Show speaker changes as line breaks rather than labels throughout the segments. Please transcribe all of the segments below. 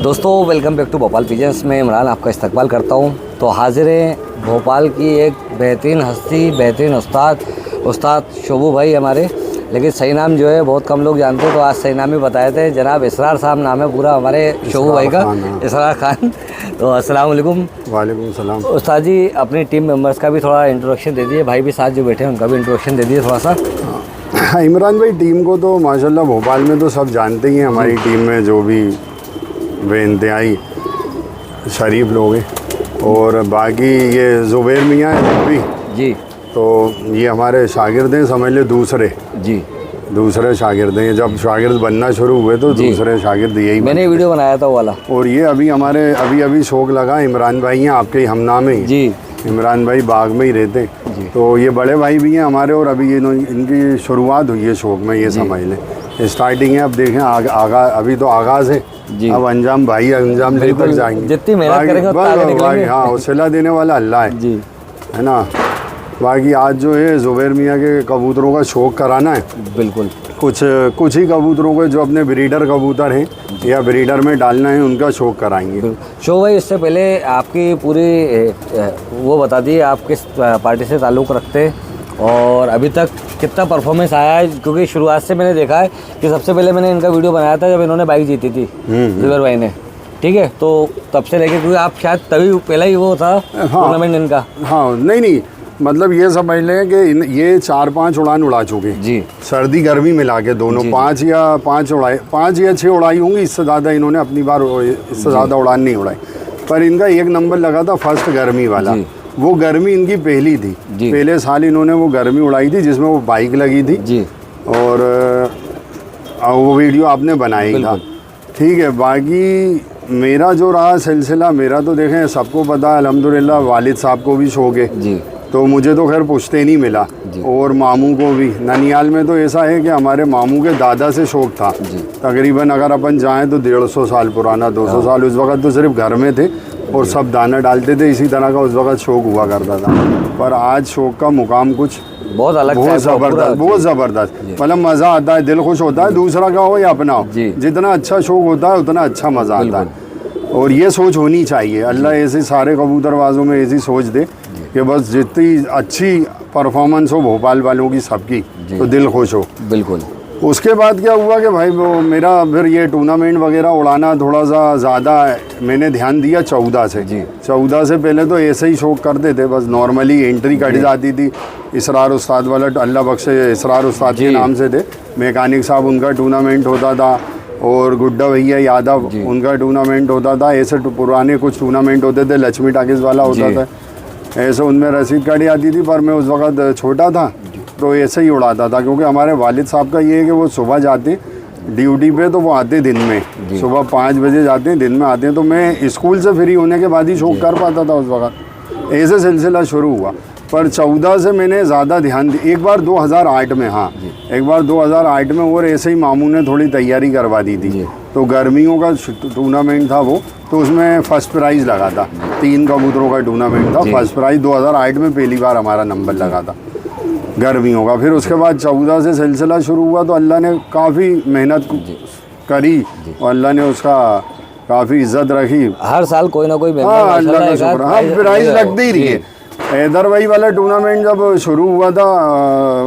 दोस्तों welcome back to Bhopal pigeons में इमरान आपका इस्तकबाल करता हूं। तो हाजिर हैं भोपाल की एक बेहतरीन हस्ती, बेहतरीन उस्ताद शोभू भाई हमारे, लेकिन सही नाम जो है बहुत कम लोग जानते हैं, तो आज सही नाम ही बताए थे। जनाब इसरार साहब नाम है पूरा हमारे शोभू भाई का, इसरार खान। तो अस्सलाम वालेकुम।
वालेकुम सलाम।
उस्ताद जी अपनी टीम मेंबर्स का भी थोड़ा इंट्रोडक्शन दे दिए, भाई भी साथ जो बैठे हैं उनका भी इंट्रोडक्शन दे दिए थोड़ा सा।
इमरान भाई टीम को तो माशाल्लाह भोपाल में तो सब जानते ही हैं। हमारी टीम में जो भी बेइंतहाई शरीफ लोग हैं, और बाकी ये ज़ुबैर मियाँ हैं भी
जी,
तो ये हमारे शागिर्द हैं, समझ ले दूसरे शागिर्द हैं। जब शागिर्द बनना शुरू हुए तो दूसरे शागिर्द यही
मैंने वीडियो बनाया था वो वाला।
और ये अभी हमारे अभी शौक लगा, इमरान भाई हैं आपके ही हमनामे ही जी। इमरान भाई बाग में ही रहते, तो ये बड़े भाई भी हैं हमारे, और अभी इनकी शुरुआत हुई है शौक में, ये समझ लें स्टार्टिंग है। अब देखें अभी तो आगाज़ है, अब अंजाम लेकर जाएंगे, जितनी मेहनत करेंगे। हाँ, सिला देने वाला अल्लाह है जी, है ना। बाकी आज जो है ज़ुबैर मियाँ के कबूतरों का शौक कराना है। बिल्कुल, कुछ ही कबूतरों के जो अपने ब्रीडर कबूतर हैं या ब्रीडर में डालना है उनका शौक कराएंगे।
शो भाई इससे पहले आपकी पूरी वो बता दिए, आप किस पार्टी से ताल्लुक़ रखते हैं और अभी तक कितना परफॉर्मेंस आया है, क्योंकि शुरुआत से मैंने देखा है कि सबसे पहले मैंने इनका वीडियो बनाया था जब इन्होंने बाइक जीती थी ज़ुबैर भाई ने, ठीक है। तो तब से लेके, क्योंकि आप शायद तभी पहला ही वो था टूर्नामेंट इनका। हाँ,
नहीं मतलब ये समझ लें कि ये 4-5 उड़ान उड़ा चुके जी, सर्दी गर्मी मिला के दोनों। 5 या 6 उड़ाई होंगी, इससे ज़्यादा इन्होंने अपनी बार इससे ज़्यादा उड़ान नहीं उड़ाई। पर इनका एक नंबर लगा था फर्स्ट गर्मी वाला, वो गर्मी इनकी पहली थी। पहले साल इन्होंने वो गर्मी उड़ाई थी जिसमें वो बाइक लगी थी जी, और वो वीडियो आपने बनाई था, ठीक है। बाकी मेरा जो रहा सिलसिला, मेरा तो देखें सबको पता है अल्हम्दुलिल्लाह, वालिद साहब को भी शौक है जी, तो मुझे तो खैर पुश्ते नहीं मिला, और मामू को भी। ननियाल में तो ऐसा है कि हमारे मामू के दादा से शौक था तकरीबन, अगर अपन जाएं तो 150 साल पुराना, 200 साल। उस वक्त तो सिर्फ घर में थे और सब दाना डालते थे, इसी तरह का उस वक्त शौक हुआ करता था। पर आज शौक का मुकाम कुछ बहुत अलग, बहुत ज़बरदस्त, मतलब मज़ा आता है, दिल खुश होता है, दूसरा का हो या अपना हो, जितना अच्छा शौक होता है उतना अच्छा मज़ा आता है। और ये सोच होनी चाहिए, अल्लाह ऐसे सारे कबूतरबाजों में ऐसी सोच दे कि बस जितनी अच्छी परफॉर्मेंस हो भोपाल वालों की सबकी, तो दिल खुश हो। बिल्कुल। उसके बाद क्या हुआ कि भाई वो मेरा फिर ये टूर्नामेंट वगैरह उड़ाना थोड़ा सा ज़्यादा मैंने ध्यान दिया 14 से जी। 14 से पहले तो ऐसे ही शौक करते थे, बस नॉर्मली एंट्री कट जाती थी। इसरार उस्ताद वाला, अल्लाह बख्शे, इसरार उस्ताद के नाम से थे, मैकेनिक साहब, उनका टूर्नामेंट होता था, और गुड्डा भैया यादव उनका टूर्नामेंट होता था। ऐसे पुराने कुछ टूर्नामेंट होते थे, लक्ष्मी टाकिस वाला होता था, ऐसे उनमें रसीद काटी आती थी। पर मैं उस वक्त छोटा था तो ऐसे ही उड़ाता था, क्योंकि हमारे वालिद साहब का ये है कि वो सुबह जाते ड्यूटी पे, तो वो आते दिन में, सुबह 5 बजे जाते हैं, दिन में आते हैं। तो मैं स्कूल से फ्री होने के बाद ही शौक कर पाता था उस वक्त। ऐसे सिलसिला शुरू हुआ। पर 14 से मैंने ज़्यादा ध्यान दिया। एक बार 2008 में, हाँ एक बार 2008 में, और ऐसे ही मामू ने थोड़ी तैयारी करवा दी थी, तो गर्मियों का टूर्नामेंट था वो, तो उसमें फ़र्स्ट प्राइज़ लगा था। 3 कबूतरों का टूर्नामेंट था, फर्स्ट प्राइज़ 2008 में पहली बार हमारा नंबर लगा था गर्मियों का। फिर उसके बाद 14 से सिलसिला शुरू हुआ, तो अल्लाह ने काफ़ी मेहनत करी और अल्लाह ने उसका काफ़ी इज्जत रखी।
हर साल कोई ना कोई
अल्लाह का शुक्र, हाँ प्राइज़ लगते ही रही है। हैदर भाई वाला टूर्नामेंट जब शुरू हुआ था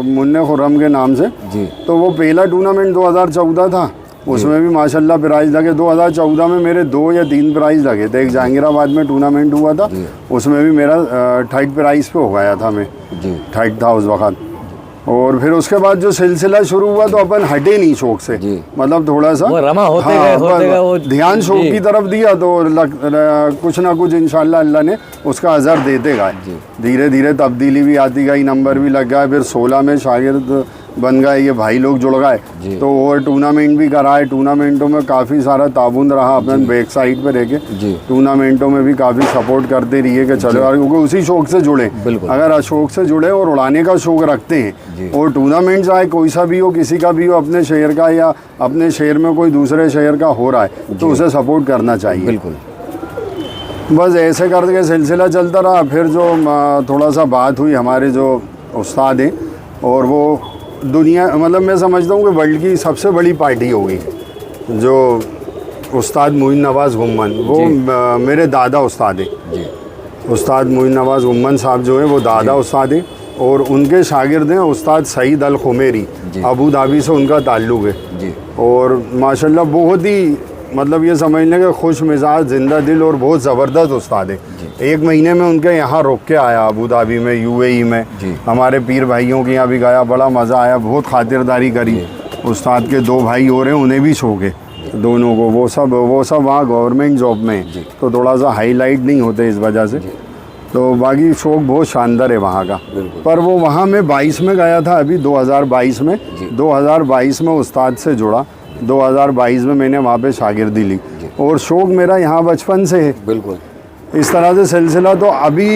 मुन्ने खुर्रम के नाम से जी, तो वो पहला टूर्नामेंट 2014 था, उसमें भी माशाल्लाह प्राइज़ लगे। 2014 में मेरे 2 या 3 प्राइज़ लगे थे। एक जहांगीराबाद में टूर्नामेंट हुआ था, उसमें भी मेरा 3rd प्राइज़ पे हो गया था, मैं 3rd था उस वक्त। और फिर उसके बाद जो सिलसिला शुरू हुआ, तो अपन हटे नहीं शौक से, मतलब थोड़ा सा
रमा होते गए,
ध्यान शौक की तरफ दिया, तो कुछ ना कुछ इंशाल्लाह अल्लाह ने उसका असर देते गए। धीरे धीरे तब्दीली भी आती गई, नंबर भी लग गया। फिर 16 में शागिर्द बन गए, ये भाई लोग जुड़ गए, तो और टूर्नामेंट भी कराए। टूर्नामेंटों में काफ़ी सारा ताबून रहा, अपने बैक साइड पे रह के टूर्नामेंटों में भी काफ़ी सपोर्ट करते रहिए कि चलो यार, क्योंकि उसी शौक से जुड़े। अगर शौक से जुड़े और उड़ाने का शौक रखते हैं, और टूर्नामेंट चाहे कोई सा भी हो, किसी का भी हो, अपने शहर का या अपने शहर में कोई दूसरे शहर का हो रहा है, तो उसे सपोर्ट करना चाहिए। बिल्कुल। बस ऐसे करके सिलसिला चलता रहा। फिर जो थोड़ा सा बात हुई, हमारे जो उस्ताद हैं, और वो दुनिया, मतलब मैं समझता हूँ कि वर्ल्ड की सबसे बड़ी पार्टी होगी जो उस्ताद मोइन नवाज़ गुम्मन, वो मेरे दादा उस्ताद है
जी।
उस्ताद मोइन नवाज़ गुम्मन साहब जो है वो दादा उस्ताद है, और उनके शागिर्द हैं उस्ताद सईद अल खुमेरी, अबू धाबी से उनका ताल्लुक़ है
जी।
और माशाल्लाह बहुत ही मतलब ये समझ लें कि खुश मिजाज, जिंदा दिल और बहुत ज़बरदस्त उस्ताद है। 1 महीने में उनके यहाँ रुक के आया अबू धाबी में, UAE में, हमारे पीर भाइयों के यहाँ भी गया, बड़ा मज़ा आया, बहुत खातिरदारी करी। उस्ताद के 2 भाई और हैं, उन्हें भी शौक है दोनों को, वो सब वहाँ गवर्नमेंट जॉब में, तो थोड़ा सा हाईलाइट नहीं होते इस वजह से, तो बाकी शौक बहुत शानदार है वहाँ का। पर वो वहाँ मैं 22 में गया था, अभी 2022 में 2022 में उस्ताद से जुड़ा, 2022 में मैंने वहाँ पे शागिर्दी ली, और शौक मेरा यहाँ बचपन से है।
बिल्कुल
इस तरह से सिलसिला। तो अभी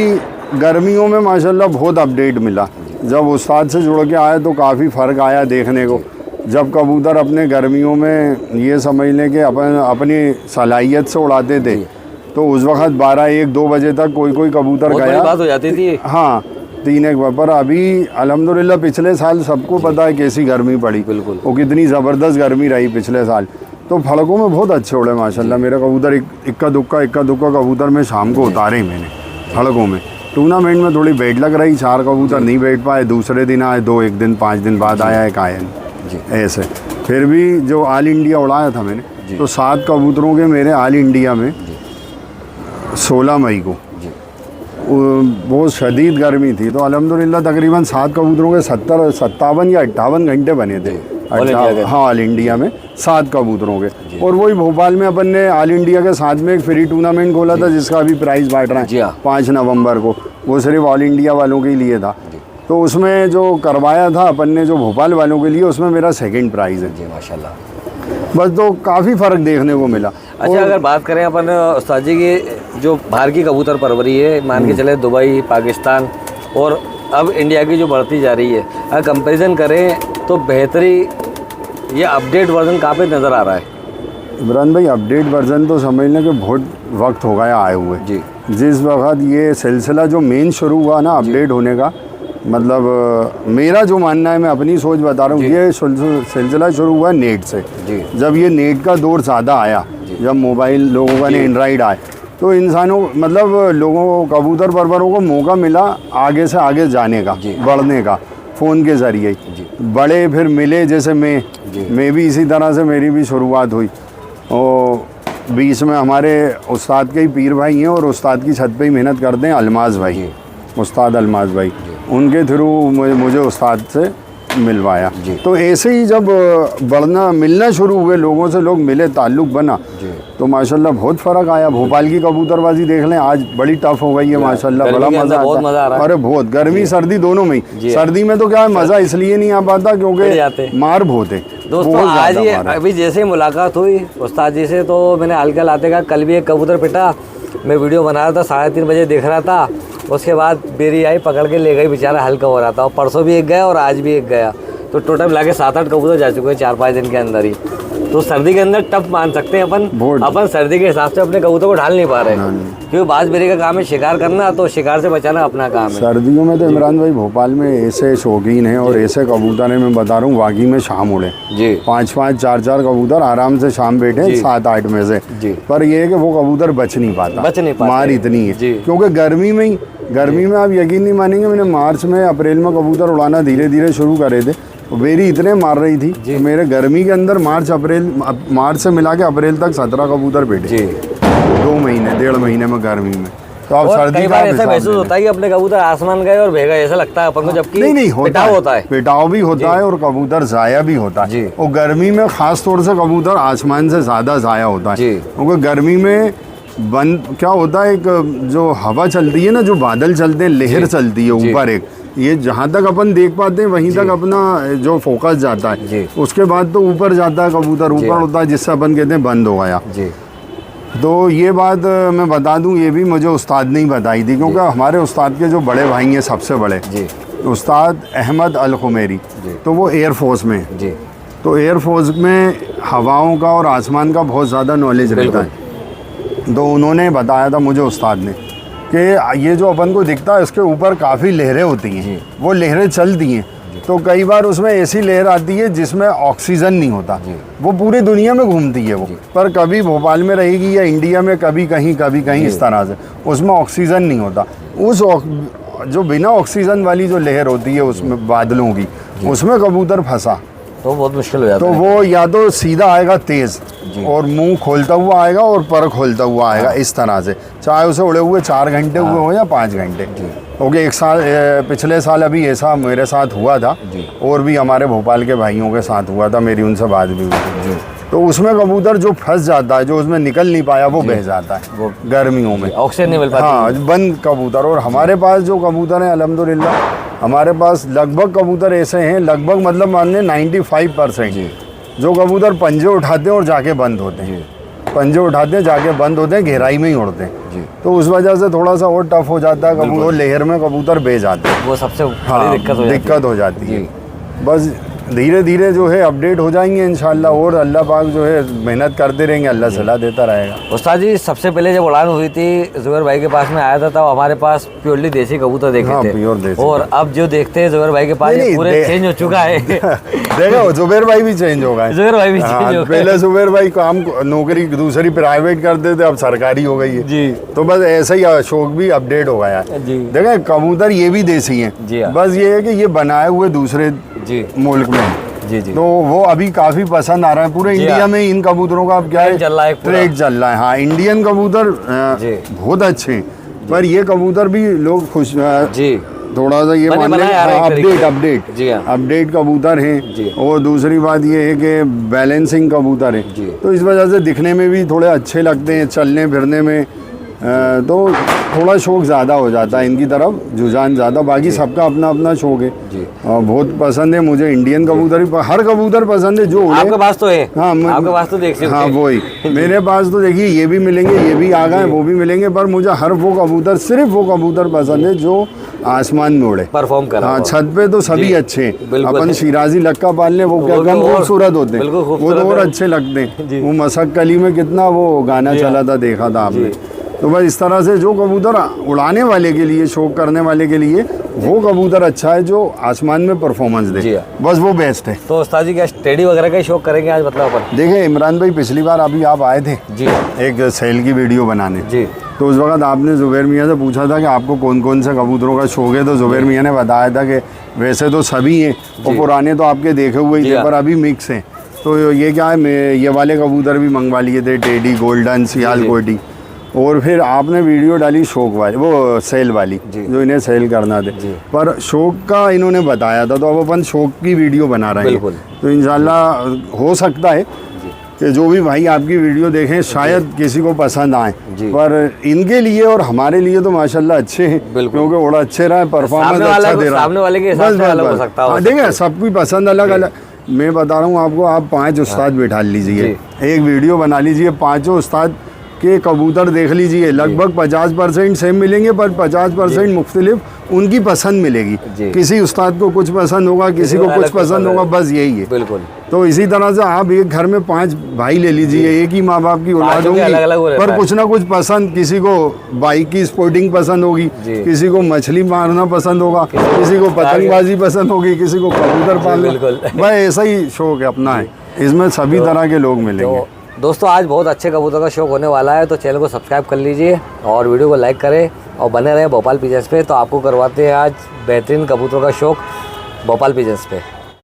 गर्मियों में माशाल्लाह बहुत अपडेट मिला, जब उस्ताद से जुड़ के आया तो काफ़ी फ़र्क आया देखने को। जब कबूतर अपने गर्मियों में ये समझ लें कि अपनी सलाहियत से उड़ाते थे, तो उस वक्त 12-1-2 बजे तक कोई कबूतर गया,
बात हो जाती थी।
हाँ 3-1 पर अभी अल्हम्दुलिल्लाह पिछले साल सबको पता है कैसी गर्मी पड़ी,
बिल्कुल,
वो कितनी ज़बरदस्त गर्मी रही पिछले साल, तो फड़कों में बहुत अच्छे उड़े माशाल्लाह मेरे कबूतर। इक्का दुक्का कबूतर में शाम को उतारे मैंने फड़कों में। टूर्नामेंट में थोड़ी बैठ लग रही, 4 कबूतर नहीं बैठ पाए, दूसरे दिन आए, 2 एक दिन 5 दिन बाद आया एक आयन ऐसे। फिर भी जो ऑल इंडिया उड़ाया था मैंने, तो 7 कबूतरों के मेरे ऑल इंडिया में 16 मई को बहुत शदीद गर्मी थी, तो अल्हम्दुलिल्लाह तकरीबन 7 कबूतरों के 57 या 58 घंटे बने थे। हाँ ऑल इंडिया में 7 कबूतरों के। और वही भोपाल में अपन ने ऑल इंडिया के साथ में एक फ्री टूर्नामेंट खोला था, जिसका अभी प्राइज़ बांट रहे हैं 5 नवंबर को, वो सिर्फ ऑल इंडिया वालों के लिए था। तो उसमें जो करवाया था अपन ने जो भोपाल वालों के लिए, उसमें मेरा 2nd प्राइज़ है
जी माशाल्लाह।
बस तो काफ़ी फ़र्क देखने को मिला।
अच्छा अगर बात करें अपन उस्ताद जी की जो बाहर की कबूतर परवरी है, मान के चले दुबई, पाकिस्तान और अब इंडिया की जो बढ़ती जा रही है, अगर कंपैरिजन करें तो बेहतरी ये अपडेट वर्जन कहाँ पे नज़र आ रहा है?
इमरान भाई अपडेट वर्जन तो समझ लें कि बहुत वक्त हो गया आए हुए जी। जिस वक्त ये सिलसिला जो मेन शुरू हुआ ना अपडेट होने का, मतलब मेरा जो मानना है, मैं अपनी सोच बता रहा हूँ, ये सिलसिला शुरू हुआ नेट से। जब ये नेट का दौर ज़्यादा आया, जब मोबाइल लोगों का एंड्रॉइड आए, तो इंसानों मतलब लोगों को, कबूतर परवरों को मौका मिला आगे से आगे जाने का, बढ़ने का, फ़ोन के ज़रिए बड़े फिर मिले। जैसे मैं भी इसी तरह से मेरी भी शुरुआत हुई, और बीच में हमारे उस्ताद के ही पीर भाई हैं, और उस्ताद की छत पे ही मेहनत करते हैं अलमाज भाई, उस्ताद अलमाज भाई, उनके थ्रू मुझे उस्ताद से मिलवाया। तो ऐसे ही जब बढ़ना मिलना शुरू हुए लोगों से, लोग मिले, ताल्लुक़ बना, तो माशाल्लाह बहुत फ़र्क आया। भोपाल की कबूतरबाजी देख लें, आज बड़ी टफ हो गई है माशाल्लाह, बड़ा मज़ा आता है। अरे बहुत गर्मी सर्दी दोनों में ही। सर्दी में तो क्या है, मज़ा इसलिए नहीं आ पाता क्योंकि मार बहुत है
दोस्तों। आज ये अभी जैसे मुलाकात हुई उस्ताद जी से, तो मैंने हल्का लाते का कल भी एक कबूतर पिटा, मैं वीडियो बना रहा था, 3:30 बजे देख रहा था, उसके बाद बेरी आई पकड़ के ले गई, बेचारा हल्का हो रहा था। और परसों भी एक गया और आज भी एक गया, तो टोटल मिला के 7-8 कबूतर जा चुके हैं 4-5 दिन के अंदर ही। तो सर्दी के अंदर टफ मान सकते हैं अपन सर्दी के हिसाब से अपने कबूतर को ढाल नहीं पा रहे, क्योंकि बाज बेरी का काम है शिकार करना, तो शिकार से बचाना अपना काम है।
सर्दियों में तो इमरान भाई भोपाल में ऐसे शौकीन हैं और ऐसे कबूतर हैं, मैं बता रहा हूँ, वाकई में शाम उड़े जी 5-5, 4-4 कबूतर आराम से शाम बैठे 7-8 में से। पर यह है कि वो कबूतर बच नहीं पाता, मार इतनी है। क्योंकि गर्मी में आप यकीन नहीं मानेंगे, मैंने मार्च में अप्रैल में कबूतर उड़ाना धीरे धीरे शुरू करे थे, बेरी इतने मार रही थी तो मेरे गर्मी के अंदर मार्च से मिला के अप्रैल तक 17 कबूतर बैठे 2 महीने 1.5 महीने में गर्मी में। तो अब सर्दी
कई बार ऐसा महसूस होता है कि अपने कबूतर आसमान गए और भेगा, ऐसा लगता है अपन को, जबकि
नहीं होता है, पिटाव भी होता है और कबूतर ज़ाया भी होता है। और गर्मी में ख़ास तौर से कबूतर आसमान से ज़्यादा ज़ाया होता है, क्योंकि गर्मी में क्या होता है, एक जो हवा चलती है ना, जो बादल चलते हैं, लहर चलती है ऊपर, एक ये जहाँ तक अपन देख पाते हैं वहीं तक अपना जो फोकस जाता है, उसके बाद तो ऊपर जाता है कबूतर, ऊपर होता है, जिससे अपन कहते हैं बंद हो गया। तो ये बात मैं बता दूं, ये भी मुझे उस्ताद ने ही बताई थी, क्योंकि हमारे उस्ताद के जो बड़े भाई हैं सबसे बड़े, उस्ताद अहमद अल खुमेरी, तो वो एयरफोर्स में, तो एयरफोर्स में हवाओं का और आसमान का बहुत ज़्यादा नॉलेज रहता है। तो उन्होंने बताया था मुझे उस्ताद ने कि ये जो अपन को दिखता है इसके ऊपर काफ़ी लहरें होती हैं, वो लहरें चलती हैं, तो कई बार उसमें ऐसी लहर आती है जिसमें ऑक्सीजन नहीं होता, वो पूरी दुनिया में घूमती है वो, पर कभी भोपाल में रहेगी या इंडिया में कभी कहीं इस तरह से, उसमें ऑक्सीजन नहीं होता। उस जो बिना ऑक्सीजन वाली जो लहर होती है उसमें बादलों की, उसमें कबूतर फंसा
तो बहुत मुश्किल हो जाता
है। तो वो या तो सीधा आएगा तेज और मुंह खोलता हुआ आएगा और पर खोलता हुआ आएगा, इस तरह से, चाहे उसे उड़े हुए 4 घंटे हुए हो या 5 घंटे। क्योंकि एक साल पिछले साल अभी ऐसा मेरे साथ हुआ था, और भी हमारे भोपाल के भाइयों के साथ हुआ था, मेरी उनसे बात भी हुई थी। तो उसमें कबूतर जो फंस जाता है, जो उसमें निकल नहीं पाया, वो बह जाता है वो गर्मियों में,
ऑक्सीजन नहीं मिल पाती।
हाँ, बंद कबूतर। और हमारे पास जो कबूतर हैं अल्हम्दुलिल्लाह, हमारे पास लगभग कबूतर ऐसे हैं, लगभग मतलब मानिए 95% जो कबूतर पंजे उठाते हैं और जाके बंद होते हैं, पंजे उठाते हैं जाके बंद होते हैं, गहराई में ही उड़ते हैं। तो उस वजह से थोड़ा सा और टफ हो जाता है कबूतर, लहर में कबूतर बह जाते हैं,
वो सबसे
हाँ, दिक्कत हो जाती है। बस धीरे धीरे जो है अपडेट हो जाएंगे इंशाल्लाह, और अल्लाह पाक जो है मेहनत करते रहेंगे, अल्लाह सलाह देता रहेगा।
उस्ताद जी, सबसे पहले जब उड़ान हुई थी, जुबैर भाई के पास में आया था, तब हमारे पास प्योरली देसी कबूतर देखे थे,
प्योर देसी।
और अब जो देखते हैं जुबैर भाई के पास पूरे चेंज हो चुका है।
देखो जुबैर भाई भी चेंज हो गए,
जुबैर भाई भी चेंज हो गए।
पहले जुबैर भाई काम नौकरी दूसरी प्राइवेट करते थे, अब सरकारी हो गई है
जी।
तो बस ऐसा ही शौक भी अपडेट हो गया है। देखें कबूतर ये भी देसी हैं, बस ये है कि ये बनाए हुए दूसरे मुल्क में, तो वो अभी काफी पसंद आ रहा है पूरे इंडिया में। इन कबूतरों का अब क्या है, ट्रेक चल रहा है। हाँ, इंडियन कबूतर बहुत अच्छे हैं, पर ये कबूतर भी लोग खुश थोड़ा सा ये मान लें अपडेट कबूतर हैं। और दूसरी बात ये है कि बैलेंसिंग कबूतर है, तो इस वजह से दिखने में भी थोड़े अच्छे लगते हैं, चलने फिरने में तो थोड़ा शौक ज़्यादा हो जाता है इनकी तरफ, रुझान ज़्यादा। बाकी सबका अपना अपना शौक है, और बहुत पसंद है मुझे इंडियन कबूतर ही, हर कबूतर पसंद है जो उड़े।
आपके पास तो है?
हाँ,
आपके पास तो देख सकते हैं।
हाँ, वही मेरे पास तो देखिए ये भी मिलेंगे, ये भी आ गए, वो भी मिलेंगे, पर मुझे हर वो कबूतर, सिर्फ वो कबूतर पसंद है जो आसमान में उड़े,
परफॉर्म कर।
हाँ, छत पे तो सभी अच्छे हैं। अपन शिराजी लक्का पाल ले, वो क्या कम खूबसूरत होते हैं, वो तो और अच्छे लगते हैं। वो मसक कली में कितना वो गाना चला था, देखा था आपने। तो बस इस तरह से जो कबूतर उड़ाने वाले के लिए, शौक करने वाले के लिए, वो कबूतर अच्छा है जो आसमान में परफॉर्मेंस दे, बस वो बेस्ट है।
तो उस्ताद जी क्या स्टडी वगैरह का शौक करेंगे आज, मतलब अपन?
देखिए इमरान भाई, पिछली बार अभी आप आए थे जी एक सेल की वीडियो बनाने जी, तो उस वक्त आपने जुबैर मियाँ से पूछा था कि आपको कौन कौन से कबूतरों का शौक है, तो जुबैर मियाँ ने बताया था कि वैसे तो सभी हैं, और पुराने तो आपके देखे हुए ही थे, पर अभी मिक्स हैं। तो ये क्या है, ये वाले कबूतर भी मंगवा लिए थे, टेडी, गोल्डन, सियालकोटी, और फिर आपने वीडियो डाली शौक वाली, वो सेल वाली, जो इन्हें सेल करना थे, पर शौक का इन्होंने बताया था, तो अब अपन शौक की वीडियो बना रहे हैं। तो इंशाल्लाह हो सकता है कि जो भी भाई आपकी वीडियो देखें शायद किसी को पसंद आए, पर इनके लिए और हमारे लिए तो माशाल्लाह अच्छे हैं, क्योंकि बड़ा अच्छे रहा है, परफॉर्मेंस अच्छा दे रहा है। देखिए सबकी पसंद अलग अलग। मैं बता रहा हूँ आपको, आप 5 उस्ताद बैठा लीजिए, एक वीडियो बना लीजिए, 5 उस्ताद के कबूतर देख लीजिए, लगभग 50% सेम मिलेंगे, पर 50% मुख्तलिफ उनकी पसंद मिलेगी। किसी उस्ताद को कुछ पसंद होगा, किसी को कुछ पसंद होगा, बस यही है।
बिल्कुल।
तो इसी तरह से आप एक घर में 5 भाई ले लीजिए, एक ही माँ बाप की औलाद होगी, पर कुछ ना कुछ पसंद, किसी को बाइक की स्पोर्टिंग पसंद होगी, किसी को मछली मारना पसंद होगा, किसी को पतंगबाजी पसंद होगी, किसी को कबूतर पालना, बस ऐसा ही शौक है अपना है, इसमें सभी तरह के लोग मिलेंगे।
दोस्तों आज बहुत अच्छे कबूतर का शौक होने वाला है, तो चैनल को सब्सक्राइब कर लीजिए और वीडियो को लाइक करें और बने रहें भोपाल पिजन्स पे। तो आपको करवाते हैं आज बेहतरीन कबूतरों का शौक भोपाल पिजन्स पे।